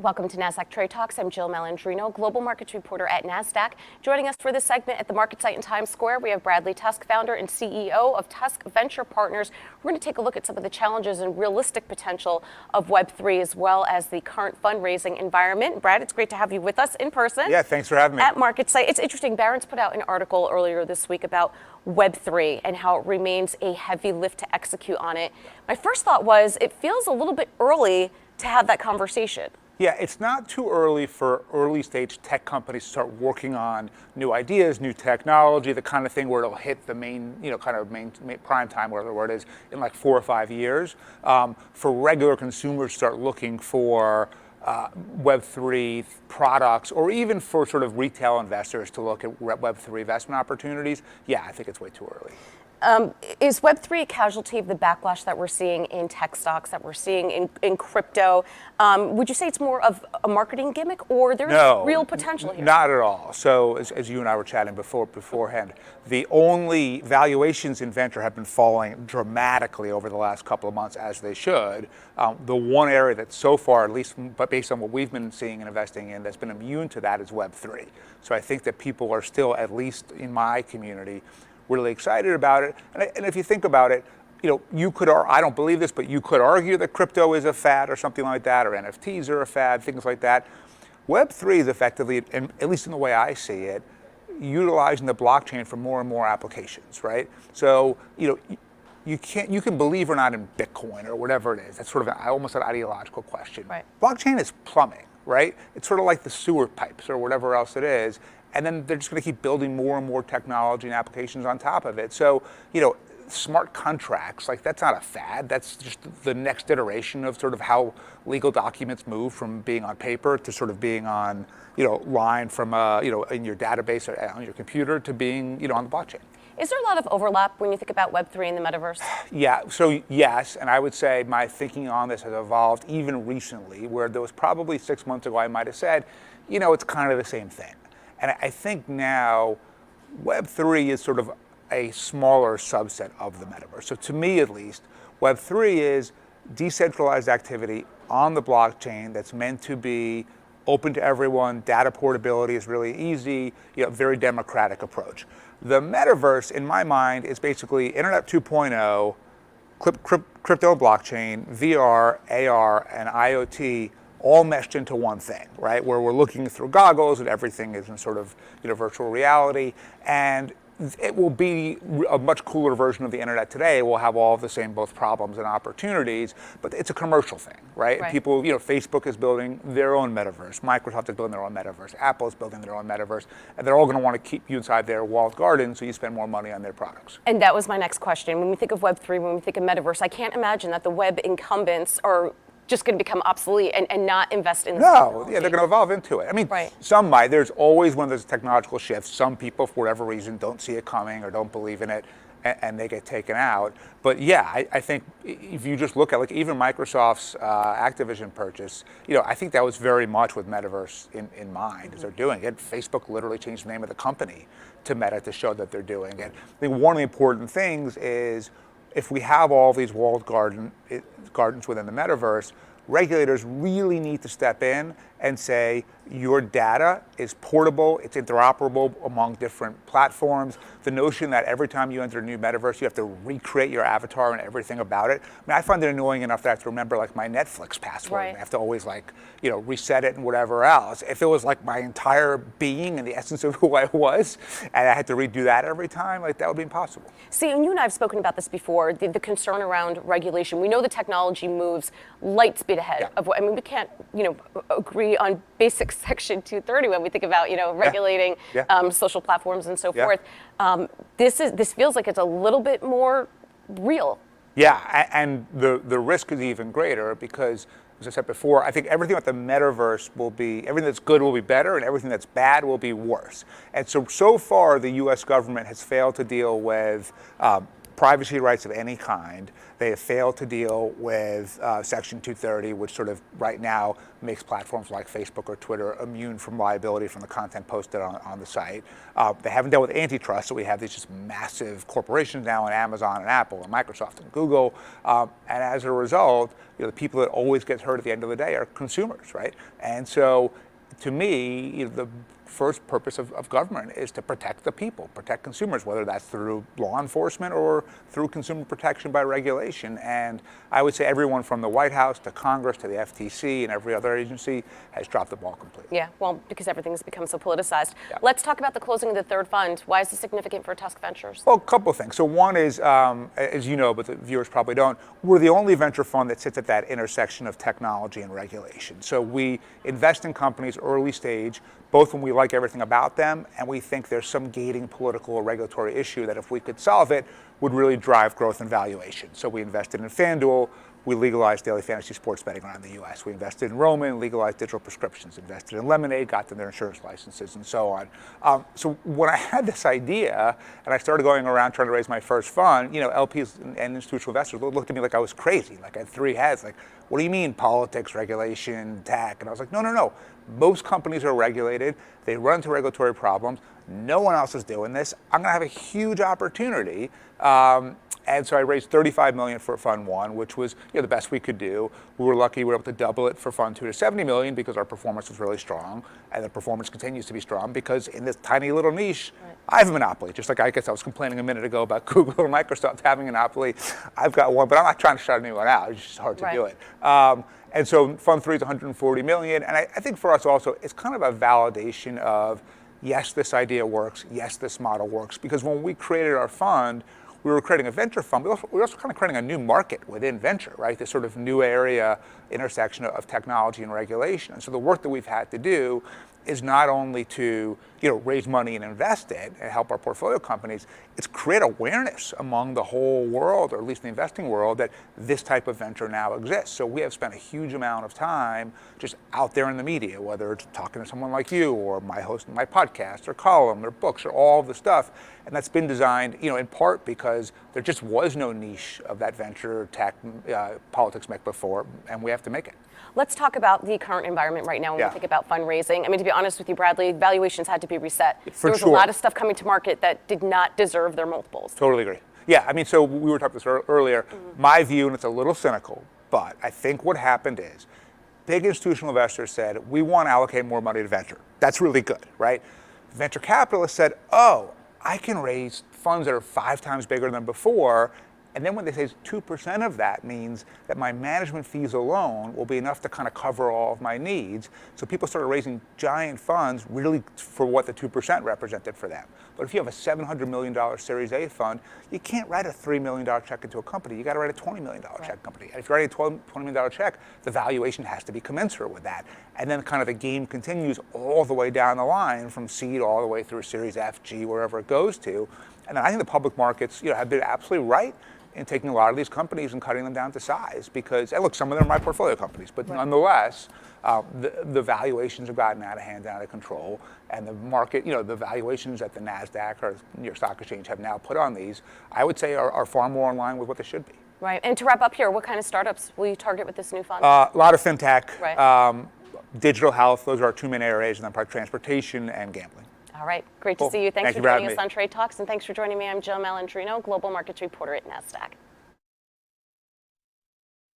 Welcome to Nasdaq Trade Talks. I'm Jill Malandrino, global markets reporter at Nasdaq. Joining us for this segment at the market site in Times Square, we have Bradley Tusk, founder and CEO of Tusk Venture Partners. We're going to take a look at some of the challenges and realistic potential of Web3, as well as the current fundraising environment. Brad, it's great to have you with us in person. Yeah, thanks for having me. At market site. It's interesting. Barron's put out an article earlier this week about Web3 and how it remains a heavy lift to execute on it. My first thought was it feels a little bit early to have that conversation. Yeah, it's not too early for early stage tech companies to start working on new ideas, new technology, the kind of thing where it'll hit the main prime time, whatever it is, in like 4 or 5 years. For regular consumers to start looking for Web3 products, or even for sort of retail investors to look at Web3 investment opportunities, yeah, I think it's way too early. Is Web3 a casualty of the backlash that we're seeing in tech stocks, that we're seeing in crypto? Would you say it's more of a marketing gimmick, or there's real potential here? Not at all. So as you and I were chatting beforehand, the only valuations in venture have been falling dramatically over the last couple of months, as they should. The one area that so far, at least but based on what we've been seeing and investing in, that's been immune to that is Web3. So I think that people are still, at least in my community, really excited about it. And if you think about it, you could, I don't believe this, but you could argue that crypto is a fad or something like that, or NFTs are a fad, things like that. Web3 is effectively, and at least in the way I see it, utilizing the blockchain for more and more applications, right? So, you can believe or not in Bitcoin or whatever it is. That's sort of almost an ideological question. Right. Blockchain is plumbing, right? It's sort of like the sewer pipes or whatever else it is. And then they're just going to keep building more and more technology and applications on top of it. So, smart contracts, like that's not a fad. That's just the next iteration of sort of how legal documents move from being on paper to sort of being on, line from, in your database or on your computer to being, on the blockchain. Is there a lot of overlap when you think about Web3 and the metaverse? Yeah, so yes, and I would say my thinking on this has evolved even recently, where there was probably 6 months ago I might have said, it's kind of the same thing. And I think now Web3 is sort of a smaller subset of the metaverse. So to me, at least, Web3 is decentralized activity on the blockchain that's meant to be open to everyone. Data portability is really easy, very democratic approach. The metaverse, in my mind, is basically Internet 2.0, crypto blockchain, VR, AR, and IoT all meshed into one thing, right? Where we're looking through goggles and everything is in sort of virtual reality. And it will be a much cooler version of the internet today. We'll have all of the same both problems and opportunities, but it's a commercial thing, right? People, Facebook is building their own metaverse. Microsoft is building their own metaverse. Apple is building their own metaverse. And they're all going to want to keep you inside their walled garden so you spend more money on their products. And that was my next question. When we think of Web3, when we think of metaverse, I can't imagine that the web incumbents are just going to become obsolete and not invest in this technology. Yeah, they're going to evolve into it. I mean, some might. There's always, when there's technological shifts, some people, for whatever reason, don't see it coming or don't believe in it, and they get taken out. But yeah, I think if you just look at, like, even Microsoft's Activision purchase, I think that was very much with metaverse in mind as they're doing it. Facebook literally changed the name of the company to Meta to show that they're doing it. I think one of the important things is, if we have all these walled gardens within the metaverse, regulators really need to step in and say, your data is portable, it's interoperable among different platforms. The notion that every time you enter a new metaverse, you have to recreate your avatar and everything about it. I mean, I find it annoying enough that I have to remember, like, my Netflix password. And I have to always, like, reset it and whatever else. If it was like my entire being and the essence of who I was, and I had to redo that every time, like, that would be impossible. See, and you and I have spoken about this before, the concern around regulation. We know the technology moves light speed ahead of what, I mean, we can't, agree on basic Section 230 when we think about, regulating social platforms and so forth. This feels like it's a little bit more real. Yeah, and the risk is even greater because, as I said before, I think everything about the metaverse will be, everything that's good will be better and everything that's bad will be worse. And so far the US government has failed to deal with privacy rights of any kind. They have failed to deal with Section 230, which sort of right now makes platforms like Facebook or Twitter immune from liability from the content posted on the site. They haven't dealt with antitrust, so we have these just massive corporations now in Amazon and Apple and Microsoft and Google. And as a result, the people that always get hurt at the end of the day are consumers, right? And so to me, the first purpose of government is to protect the people, protect consumers, whether that's through law enforcement or through consumer protection by regulation. And I would say everyone from the White House to Congress to the FTC and every other agency has dropped the ball completely. Yeah, well, because everything's become so politicized. Yeah. Let's talk about the closing of the third fund. Why is this significant for Tusk Ventures? Well, a couple of things. So one is, as you know, but the viewers probably don't, we're the only venture fund that sits at that intersection of technology and regulation. So we invest in companies early stage, both when we like everything about them and we think there's some gating political or regulatory issue that if we could solve it would really drive growth and valuation. So we invested in FanDuel, we legalized daily fantasy sports betting around the US. We invested in Roman, legalized digital prescriptions, invested in Lemonade, got them their insurance licenses and so on. So when I had this idea and I started going around trying to raise my first fund, LPs and institutional investors looked at me like I was crazy, like I had three heads, like, what do you mean politics, regulation, tech? And I was like, no. Most companies are regulated. They run into regulatory problems. No one else is doing this. I'm going to have a huge opportunity. And so I raised $35 million for Fund 1, which was the best we could do. We were lucky we were able to double it for Fund 2 to $70 million because our performance was really strong. And the performance continues to be strong because in this tiny little niche, right, I have a monopoly. Just like I guess I was complaining a minute ago about Google or Microsoft having a monopoly. I've got one, but I'm not trying to shut anyone out. It's just hard to do it. And so Fund 3 is $140 million. And I think for us also, it's kind of a validation of, yes, this idea works. Yes, this model works. Because when we created our fund, we were creating a venture fund, but we were also kind of creating a new market within venture, right? This sort of new area intersection of technology and regulation. And so the work that we've had to do is not only to raise money and invest it and help our portfolio companies, it's create awareness among the whole world, or at least the investing world, that this type of venture now exists. So we have spent a huge amount of time just out there in the media, whether it's talking to someone like you or my host of my podcast or column or books or all of the stuff. And that's been designed, in part because there just was no niche of that venture tech politics mech before, and we have to make it. Let's talk about the current environment right now when we think about fundraising. I mean, to be honest with you, Bradley, valuations had to be reset. There was a lot of stuff coming to market that did not deserve their multiples. Totally agree. Yeah, I mean, so we were talking about this earlier. Mm-hmm. My view, and it's a little cynical, but I think what happened is big institutional investors said, we want to allocate more money to venture. That's really good, right? Venture capitalists said, oh, I can raise funds that are 5 times bigger than before. And then when they say 2% of that means that my management fees alone will be enough to kind of cover all of my needs. So people started raising giant funds really for what the 2% represented for them. But if you have a $700 million Series A fund, you can't write a $3 million check into a company. You got to write a $20 million check company. And if you're writing a $20 million check, the valuation has to be commensurate with that. And then kind of the game continues all the way down the line from seed all the way through Series F, G, wherever it goes to. And then I think the public markets have been absolutely right in taking a lot of these companies and cutting them down to size because, and look, some of them are my portfolio companies, but nonetheless, the valuations have gotten out of hand, out of control, and the market, the valuations that the Nasdaq or New York Stock Exchange have now put on these, I would say are far more in line with what they should be. Right, and to wrap up here, what kind of startups will you target with this new fund? A lot of fintech, right. Digital health, those are our 2 main areas, and then probably transportation and gambling. All right, great to see you. Thanks for joining us on Trade Talks, and thanks for joining me. I'm Jill Malandrino, Global Markets Reporter at Nasdaq.